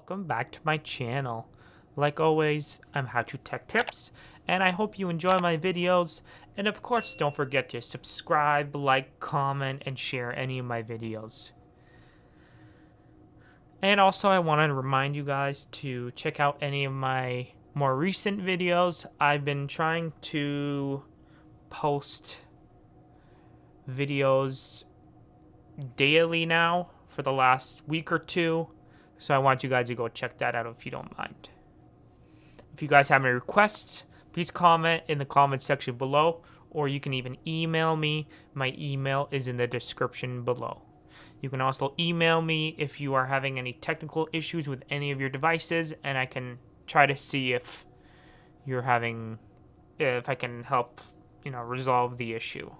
welcome back to my channel. Like always, I'm How to Tech Tips, and I hope you enjoy my videos. And of course, don't forget to subscribe, like, comment, and share any of my videos. And also, I want to remind you guys to check out any of my more recent videos. I've been trying to post videos daily now for the last week or two. So I want you guys to go check that out if you don't mind. If you guys have any requests, please comment in the comment section below, or you can even email me. My email is in the description below. You can also email me if you are having any technical issues with any of your devices, and I can try to see if I can help, resolve the issue.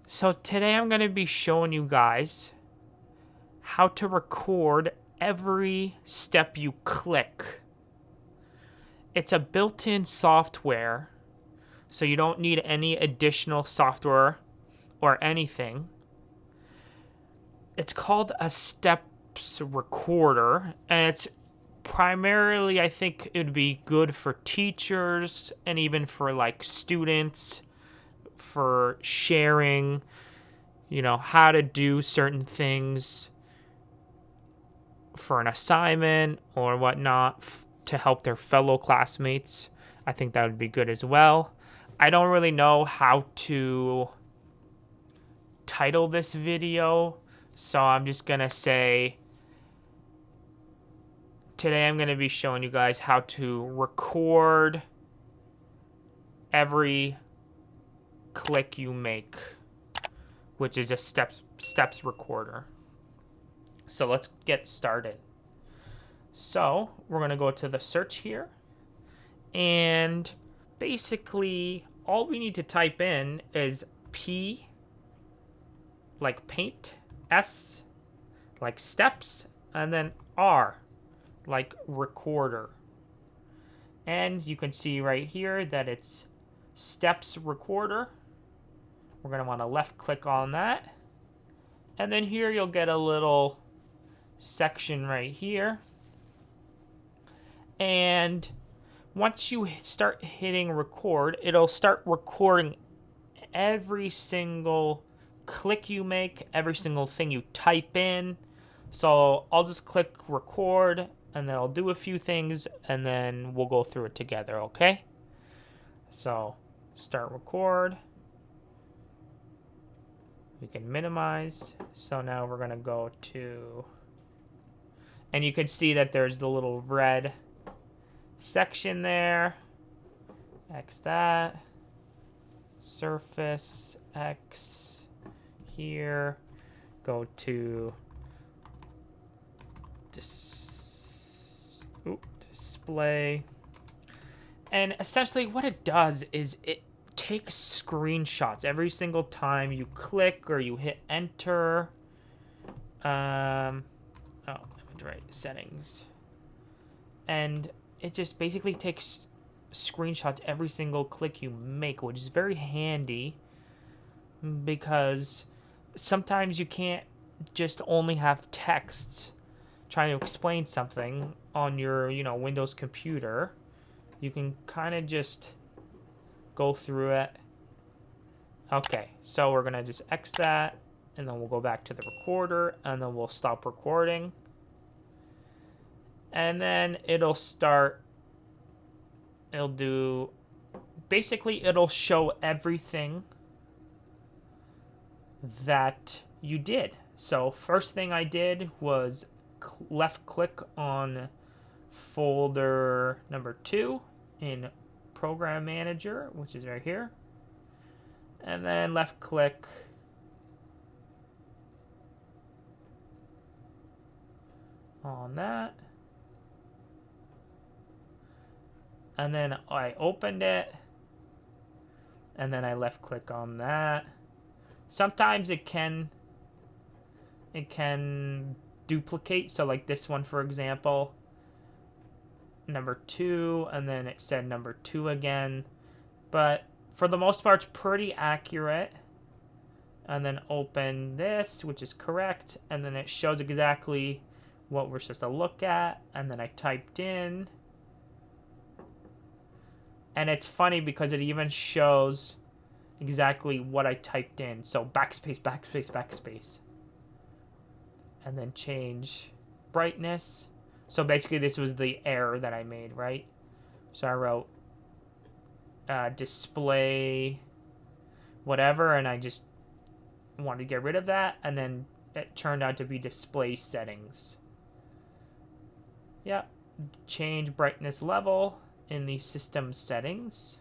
So today I'm going to be showing you guys how to record every step you click. It's a built-in software, so you don't need any additional software or anything. It's called a steps recorder, and it's primarily, I think it would be good for teachers and even for like students for sharing, how to do certain things for an assignment or whatnot to help their fellow classmates. I think that would be good as well. I don't really know how to title this video, so I'm just gonna say today I'm gonna be showing you guys how to record every click you make, which is a steps recorder. So let's get started. So we're going to go to the search here, and basically all we need to type in is P like paint, S like steps, and then R like recorder. And you can see right here that it's steps recorder. We're going to want to left click on that, and then here you'll get a little section right here. And once you start hitting record, it'll start recording every single click you make, every single thing you type in. So I'll just click record, and then I'll do a few things, and then we'll go through it together, okay? So start record. We can minimize. So now we're going to go to, and you can see that there's the little red section there. X that. Surface X here. Go to display. And essentially what it does is it takes screenshots every single time you click or you hit enter. Right, settings. And it just basically takes screenshots every single click you make, which is very handy because sometimes you can't just only have text trying to explain something on your, Windows computer. You can kind of just go through it. Okay, so we're going to just X that, and then we'll go back to the recorder, and then we'll stop recording. And then it'll show everything that you did. So first thing I did was left click on folder number 2 in Program Manager, which is right here. And then left click on that. And then I opened it, and then I left click on that. Sometimes it can duplicate, so like this one for example, number 2, and then it said number 2 again, but for the most part it's pretty accurate. And then open this, which is correct, and then it shows exactly what we're supposed to look at, and then I typed in. And it's funny because it even shows exactly what I typed in. So backspace, backspace, backspace. And then change brightness. So basically this was the error that I made, right? So I wrote display whatever, and I just wanted to get rid of that, and then it turned out to be display settings. Yeah, change brightness level in the system settings,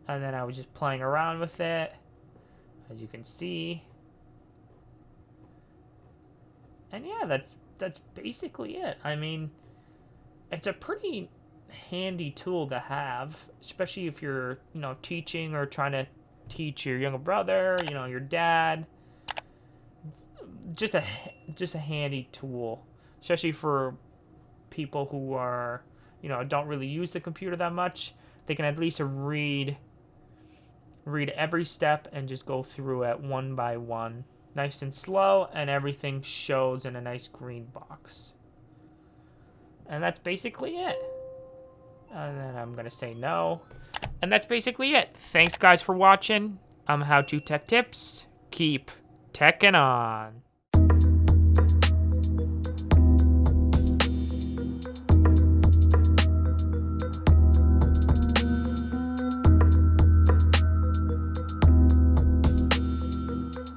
and then I was just playing around with it, as you can see. And yeah, that's basically it. I mean, it's a pretty handy tool to have, especially if you're, teaching or trying to teach your younger brother, your dad. Just a handy tool, especially for people who are, don't really use the computer that much. They can at least read every step and just go through it one by one, nice and slow, and everything shows in a nice green box. And that's basically it. And then I'm gonna say no. And that's basically it. Thanks guys for watching. I'm How To Tech Tips. Keep teching on.